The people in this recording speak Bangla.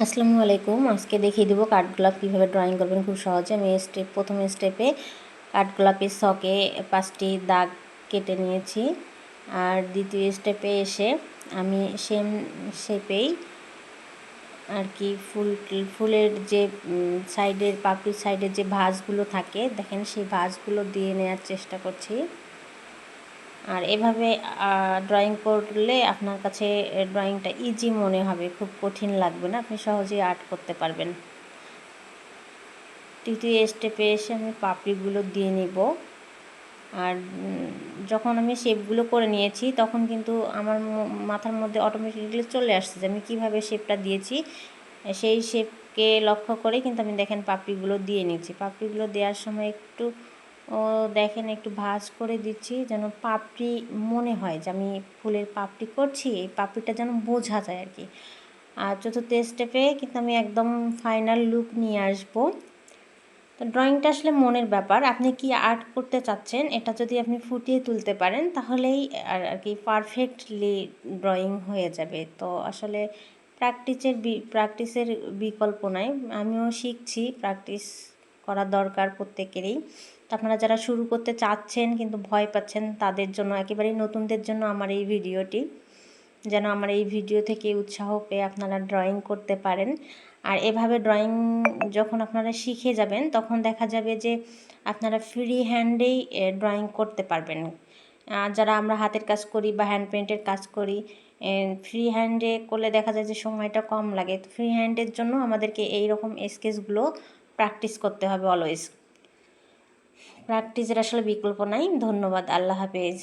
আসসালামু আলাইকুম। আজকে দেখিয়ে দেবো কাঠগোলাপ কীভাবে ড্রয়িং করবেন খুব সহজে। আমি প্রথম স্টেপে কাঠগোলাপের ছকে 5টি দাগ কেটে নিয়েছি। আর দ্বিতীয় স্টেপে এসে আমি সেম শেপেই আর কি ফুলের যে সাইডের পাপড়ির সাইডের যে ভাঁজগুলো থাকে দেখেন, সেই ভাঁজগুলো দিয়ে নেওয়ার চেষ্টা করছি। আর এভাবে ড্রয়িং করলে আপনার কাছে ড্রয়িংটা ইজি মনে হবে, খুব কঠিন লাগবে না, আপনি সহজেই আর্ট করতে পারবেন। তৃতীয় স্টেপে এসে আমি পাপড়িগুলো দিয়ে নিব। আর যখন আমি শেপগুলো করে নিয়েছি তখন কিন্তু আমার মাথার মধ্যে অটোমেটিক্যালি চলে আসছে যে আমি কীভাবে শেপটা দিয়েছি। সেই শেপকে লক্ষ্য করে কিন্তু আমি দেখেন পাপড়িগুলো দিয়ে নিচ্ছি। পাপড়িগুলো দেওয়ার সময় একটু দেখেন একটু ভাঁজ করে দিচ্ছি, যেন পাপড়ি মনে হয় যে আমি ফুলের পাপড়ি করছি, এই পাপড়িটা যেন বোঝা যায় আর কি। আর চতুর্থ স্টেপে কিন্তু আমি একদম ফাইনাল লুক নিয়ে আসবো। তো ড্রয়িংটা আসলে মনের ব্যাপার, আপনি কি আর্ট করতে চাচ্ছেন এটা যদি আপনি ফুটিয়ে তুলতে পারেন তাহলেই আর কি পারফেক্টলি ড্রয়িং হয়ে যাবে। তো আসলে প্র্যাকটিসের বিকল্প নাই। আমিও শিখছি, প্র্যাকটিস করা দরকার প্রত্যেকেরই। তো আপনারা যারা শুরু করতে চাচ্ছেন কিন্তু ভয় পাচ্ছেন তাদের জন্য, একেবারেই নতুনদের জন্য আমার এই ভিডিওটি, যেন আমার এই ভিডিও থেকে উৎসাহ পেয়ে আপনারা ড্রয়িং করতে পারেন। আর এভাবে ড্রয়িং যখন আপনারা শিখে যাবেন তখন দেখা যাবে যে আপনারা ফ্রি হ্যান্ডেই ড্রয়িং করতে পারবেন। যারা আমরা হাতের কাজ করি বা হ্যান্ড পেইন্টের কাজ করি, ফ্রি হ্যান্ডে করলে দেখা যায় যে সময়টা কম লাগে। তো ফ্রি হ্যান্ডের জন্য আমাদেরকে এই রকম স্কেচগুলো প্র্যাকটিস করতে হবে অলওয়েজ। প্র্যাকটিসের আসলে বিকল্প নাই। ধন্যবাদ। আল্লাহ হাফেজ।